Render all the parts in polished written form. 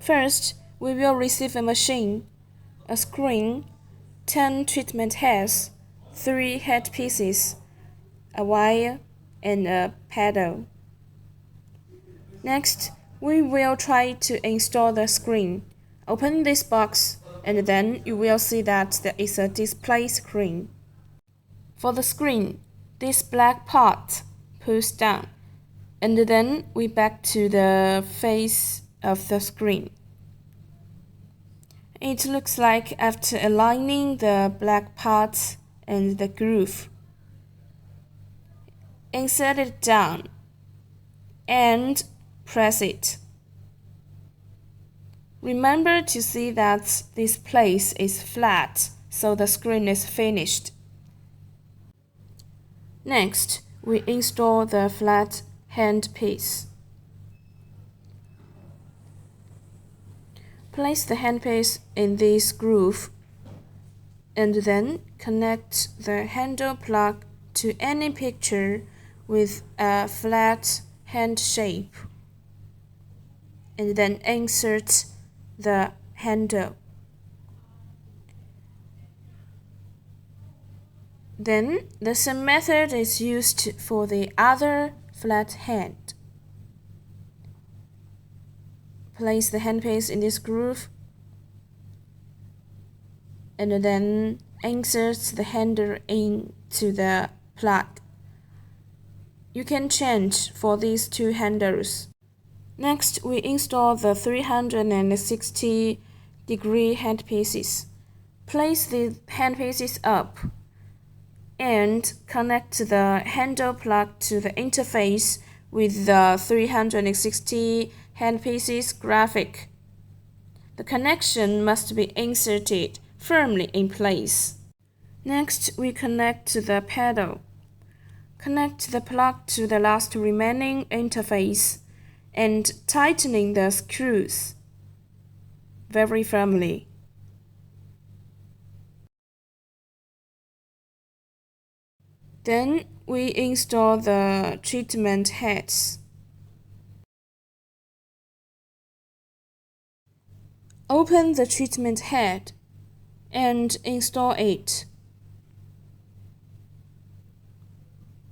First, we will receive a machine, a screen, 10 treatment heads, 3 headpieces, a wire, and a pedal. Next, we will try to install the screen. Open this box, and then you will see that there is a display screen. For the screen, this black part pulls down, and then we back to the face of the screen. It looks like after aligning the black part and the groove. Insert it down and press it. Remember to see that this place is flat, so the screen is finished. Next, we install the flat handpiece. Place the handpiece in this groove, and then connect the handle plug to any picture with a flat hand shape, and then insert the handle. Then the same method is used for the other flat hand. Place the handpiece in this groove, and then insert the handle into the plug. You can change for these two handles. Next, we install the 360-degree handpieces. Place the handpieces up and connect the handle plug to the interface with the 360 handpieces graphic. The connection must be inserted firmly in place. Next, we connect the pedal. Connect the plug to the last remaining interface and tightening the screws very firmly. Then we install the treatment heads. Open the treatment head and install it.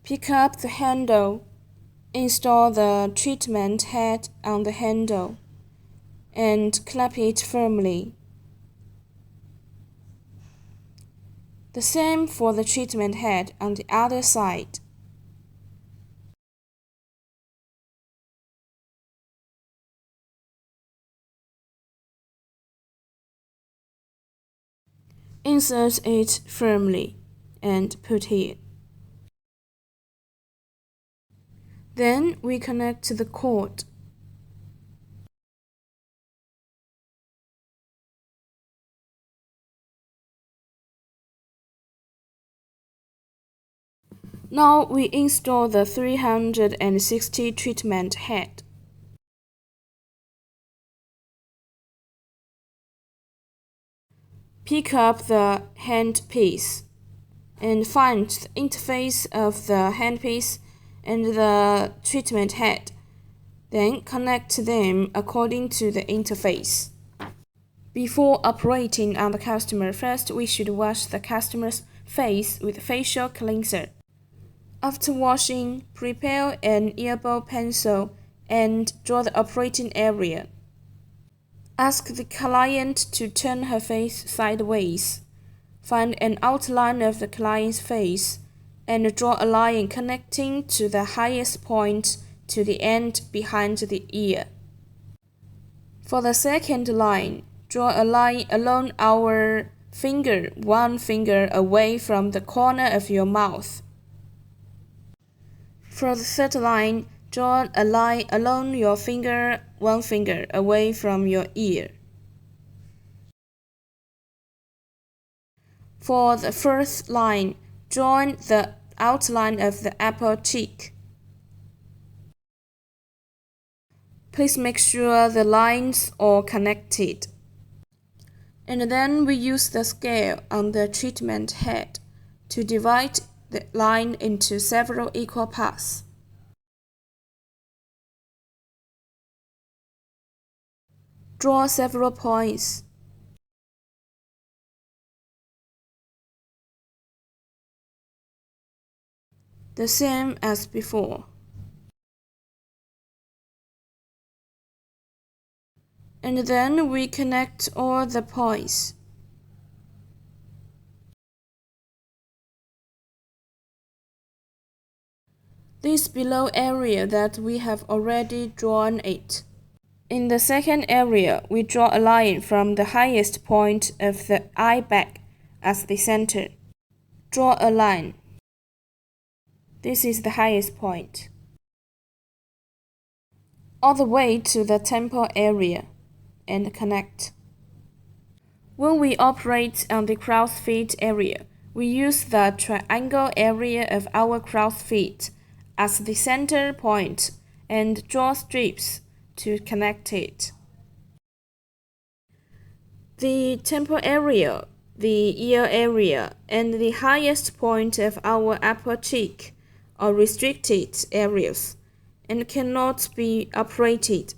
Pick up the handle, install the treatment head on the handle, and clamp it firmly. The same for the treatment head on the other side. Insert it firmly and put here. Then we connect the cord. Now we install the 360 treatment head. Pick up the handpiece and find the interface of the handpiece and the treatment head. Then connect them according to the interface. Before operating on the customer, first we should wash the customer's face with facial cleanser. After washing, prepare an airball pencil and draw the operating area. Ask the client to turn her face sideways. Find an outline of the client's face and draw a line connecting to the highest point to the end behind the ear. For the second line, draw a line along our finger, one finger away from the corner of your mouth. For the third line, draw a line along your finger, one finger away from your ear. For the fourth line, draw the outline of the upper cheek. Please make sure the lines are connected. And then we use the scale on the treatment head to divide the line into several equal parts. Draw several points. The same as before. And then we connect all the points. This below area that we have already drawn it. In the second area, we draw a line from the highest point of the eye bag as the center. Draw a line. This is the highest point. All the way to the temple area and connect. When we operate on the crow's feet area, we use the triangle area of our crow's feet as the center point and draw strips to connect it. The temple area, the ear area, and the highest point of our upper cheek are restricted areas and cannot be operated.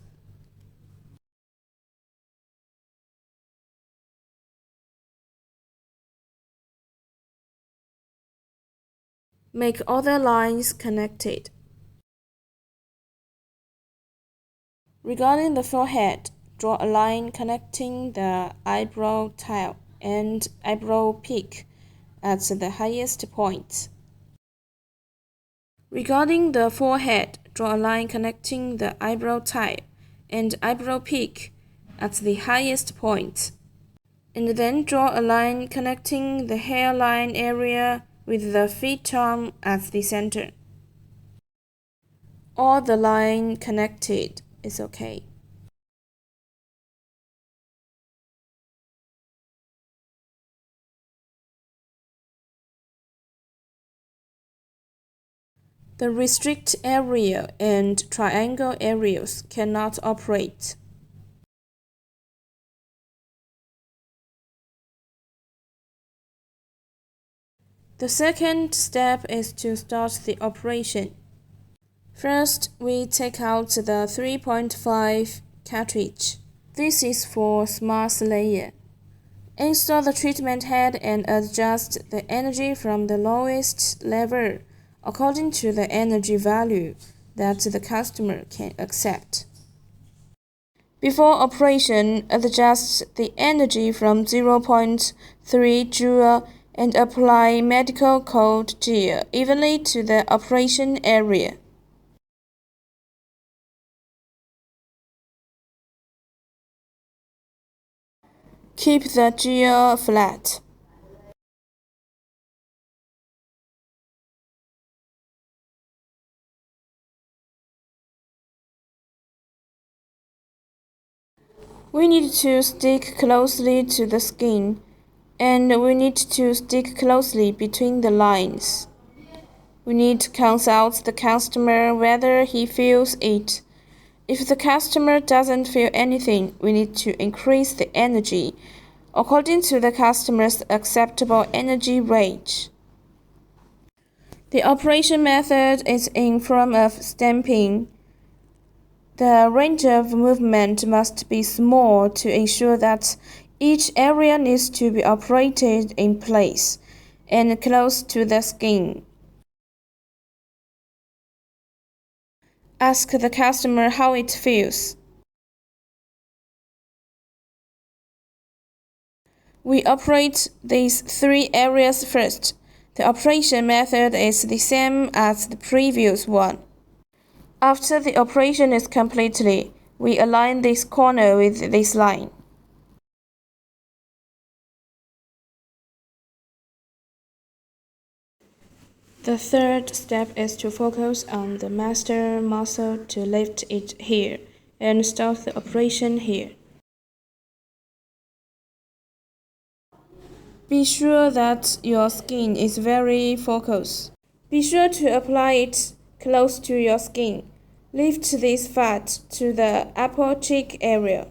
Make other lines connected. Regarding the forehead, draw a line connecting the eyebrow tile and eyebrow peak at the highest point. Regarding the forehead, draw a line connecting the eyebrow tile and eyebrow peak at the highest point. And then draw a line connecting the hairline area with the feet arm at the center. All the line connected is okay. The restrict area and triangle areas cannot operate. The second step is to start the operation. First, we take out the 3.5 cartridge. This is for smart layer. Install the treatment head and adjust the energy from the lowest level according to the energy value that the customer can accept. Before operation, adjust the energy from 0.3 joule and apply medical cold gel evenly to the operation area. Keep the gel flat. We need to stick closely to the skin, and we need to stick closely between the lines. We need to consult the customer whether he feels it. If the customer doesn't feel anything, we need to increase the energy according to the customer's acceptable energy range. The operation method is in form of stamping. The range of movement must be small to ensure that each area needs to be operated in place and close to the skin. Ask the customer how it feels. We operate these three areas first. The operation method is the same as the previous one. After the operation is completely, we align this corner with this line. The third step is to focus on the master muscle to lift it here and start the operation here. Be sure that your skin is very focused. Be sure to apply it close to your skin. Lift this fat to the upper cheek area.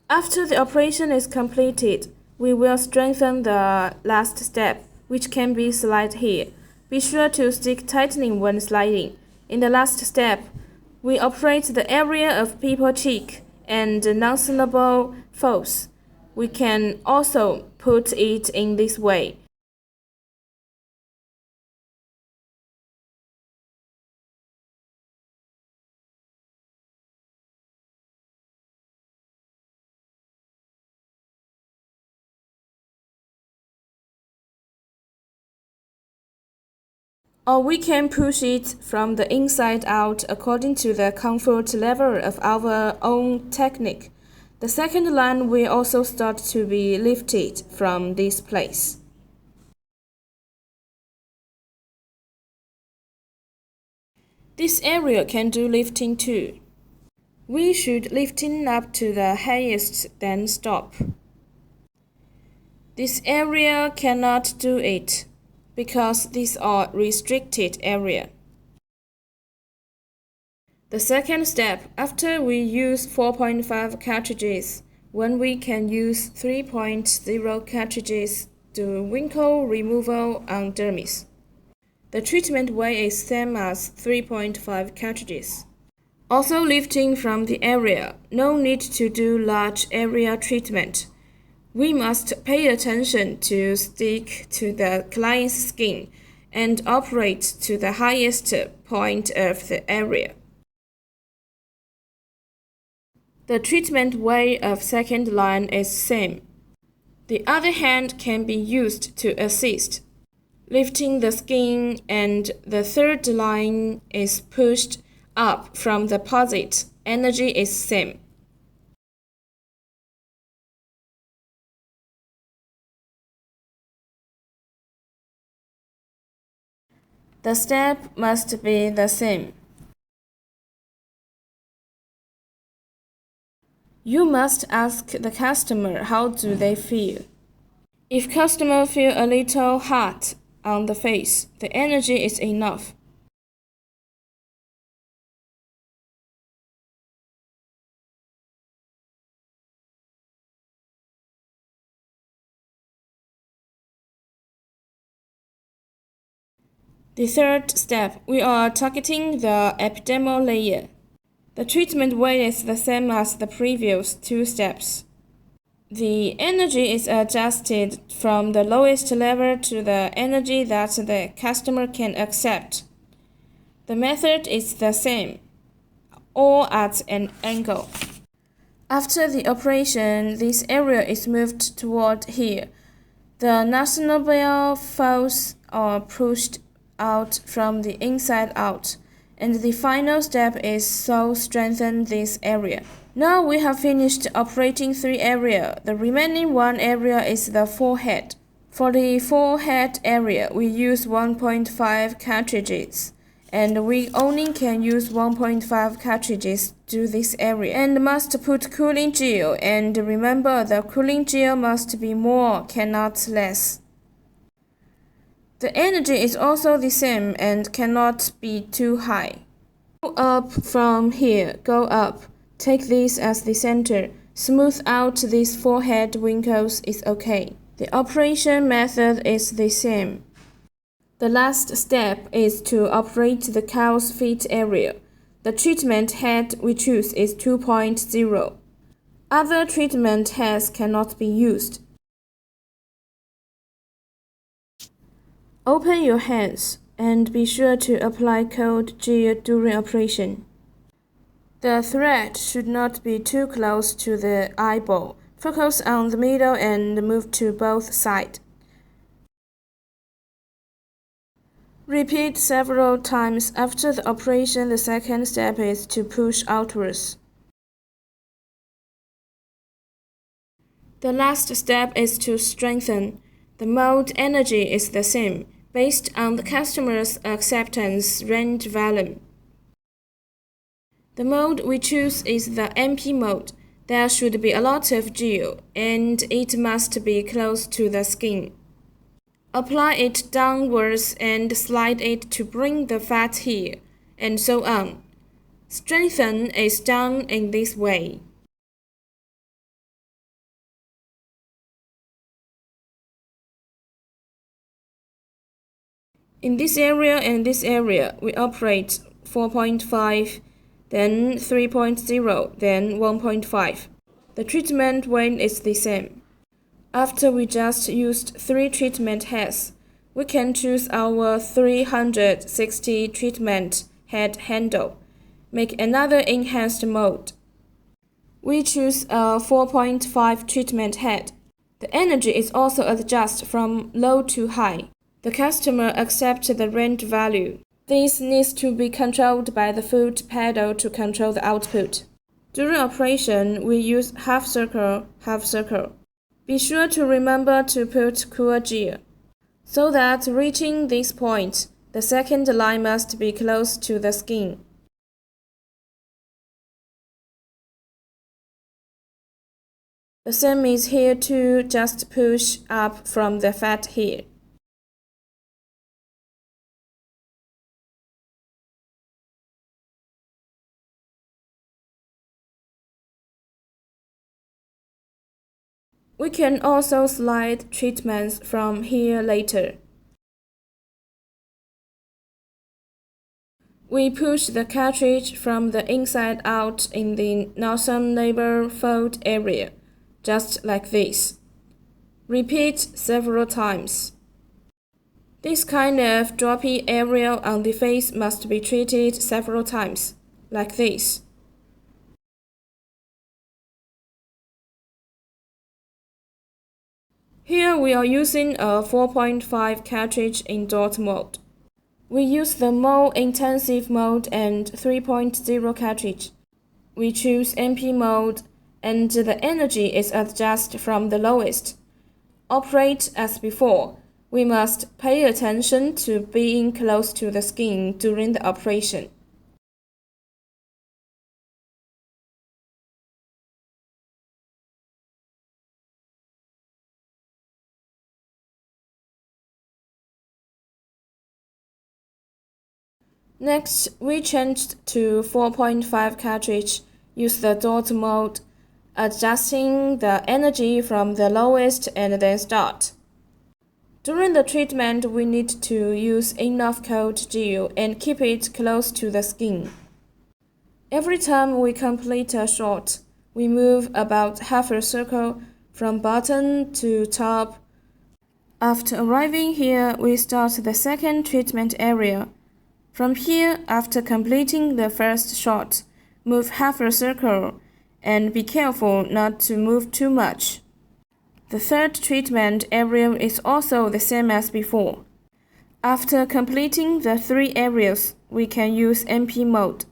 After the operation is completed, we will strengthen the last step, which can be slide here. Be sure to stick tightening when sliding. In the last step, we operate the area of people cheek and non-suitable folds. We can also put it in this way. Or we can push it from the inside out according to the comfort level of our own technique. The second line will also start to be lifted from this place. This area can do lifting too. We should lifting up to the highest, then stop. This area cannot do it, because these are restricted area. The second step, after we use 4.5 cartridges, when we can use 3.0 cartridges to wrinkle removal on dermis. The treatment way is same as 3.5 cartridges. Also lifting from the area, no need to do large area treatment. We must pay attention to stick to the client's skin and operate to the highest point of the area. The treatment way of second line is same. The other hand can be used to assist, lifting the skin, and the third line is pushed up from the posit. Energy is same. The step must be the same. You must ask the customer how do they feel. If customer feel a little hot on the face, the energy is enough. The third step, we are targeting the epidermal layer. The treatment way is the same as the previous two steps. The energy is adjusted from the lowest level to the energy that the customer can accept. The method is the same, all at an angle. After the operation, this area is moved toward here. The nasoneal folds are pushed out from the inside out, and the final step is to strengthen this area. Now we have finished operating 3 areas. The remaining 1 area is the forehead. For the forehead area, we use 1.5 cartridges, and we only can use 1.5 cartridges to this area, and must put cooling gel, and remember the cooling gel must be more, cannot less. The energy is also the same and cannot be too high. Go up from here, go up. Take this as the center. Smooth out these forehead wrinkles is okay. The operation method is the same. The last step is to operate the cow's feet area. The treatment head we choose is 2.0. Other treatment heads cannot be used. Open your hands and be sure to apply cold gel during operation. The thread should not be too close to the eyeball. Focus on the middle and move to both sides. Repeat several times. After the operation, the second step is to push outwards. The last step is to strengthen. The mold energy is the same, based on the customer's acceptance range volume. The mold we choose is the MP mold. There should be a lot of gel, and it must be close to the skin. Apply it downwards and slide it to bring the fat here, and so on. Strengthen is done in this way. In this area and this area, we operate 4.5. then 3.0, then 1.5. The treatment weight is the same. After we just used 3 treatment heads, we can choose our 360 treatment head handle. Make another enhanced mode. We choose a 4.5 treatment head. The energy is also adjusted from low to high. The customer accepts the range value. This needs to be controlled by the foot pedal to control the output. During operation, we use half circle, half circle. Be sure to remember to put cool gear. So that reaching this point, the second line must be close to the skin. The same is here too, just push up from the fat here. We can also slide treatments from here later. We push the cartridge from the inside out in the northern neighbor fold area, just like this. Repeat several times. This kind of droppy area on the face must be treated several times, like this. Here we are using a 4.5 cartridge in dot mode. We use the more intensive mode and 3.0 cartridge. We choose MP mode and the energy is adjusted from the lowest. Operate as before. We must pay attention to being close to the skin during the operation. Next, we changed to 4.5 cartridge, use the dot mode, adjusting the energy from the lowest and then start. During the treatment, we need to use enough cold gel and keep it close to the skin. Every time we complete a shot, we move about half a circle from bottom to top. After arriving here, we start the second treatment area. From here, after completing the first shot, move half a circle and be careful not to move too much. The third treatment area is also the same as before. After completing the 3 areas, we can use MP mode.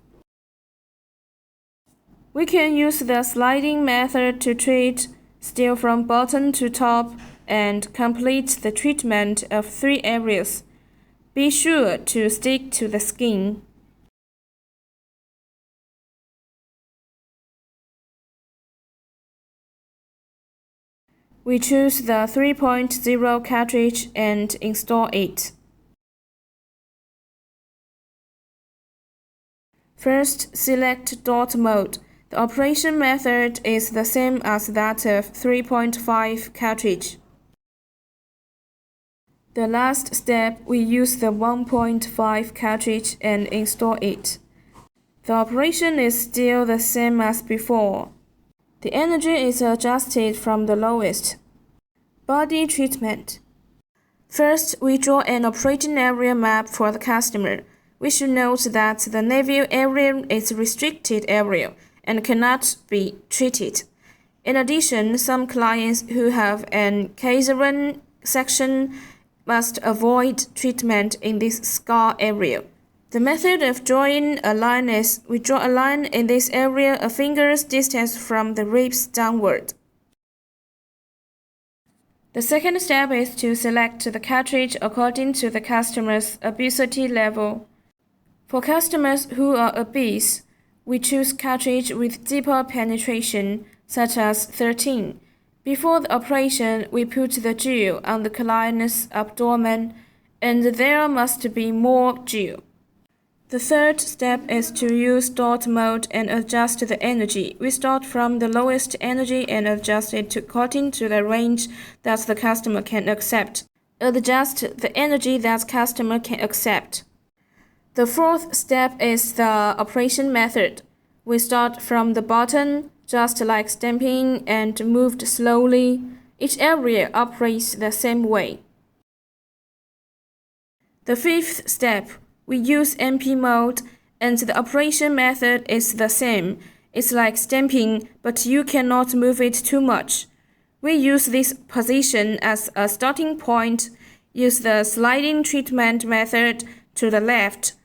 We can use the sliding method to treat, still from bottom to top, and complete the treatment of 3 areas. Be sure to stick to the skin. We choose the 3.0 cartridge and install it. First, select dot mode. The operation method is the same as that of 3.5 cartridge. The last step, we use the 1.5 cartridge and install it. The operation is still the same as before. The energy is adjusted from the lowest. Body treatment. First, we draw an operating area map for the customer. We should note that the navel area is a restricted area and cannot be treated. In addition, some clients who have an caesarean section must avoid treatment in this scar area. The method of drawing a line is we draw a line in this area a finger's distance from the ribs downward. The second step is to select the cartridge according to the customer's obesity level. For customers who are obese, we choose cartridge with deeper penetration, such as 13. Before the operation, we put the gel on the client's abdomen, and there must be more gel. The third step is to use dot mode and adjust the energy. We start from the lowest energy and adjust it according to the range that the customer can accept. Adjust the energy that customer can accept. The fourth step is the operation method. We start from the bottom, just like stamping, and moved slowly. Each area operates the same way. The fifth step, we use MP mode, and the operation method is the same. It's like stamping, but you cannot move it too much. We use this position as a starting point, use the sliding treatment method to the left,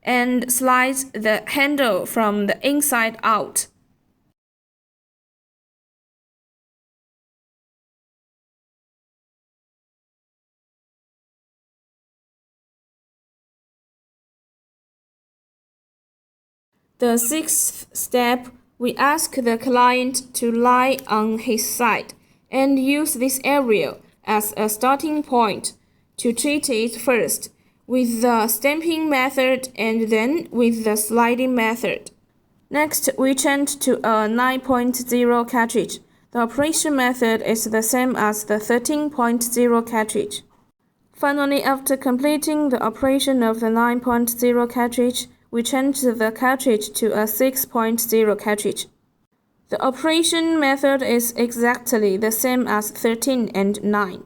and slide the handle from the inside out. The sixth step, we ask the client to lie on his side and use this area as a starting point to treat it first with the stamping method and then with the sliding method. Next, we change to a 9.0 cartridge. The operation method is the same as the 13.0 cartridge. Finally, after completing the operation of the 9.0 cartridge, we change the cartridge to a 6.0 cartridge. The operation method is exactly the same as 13 and 9.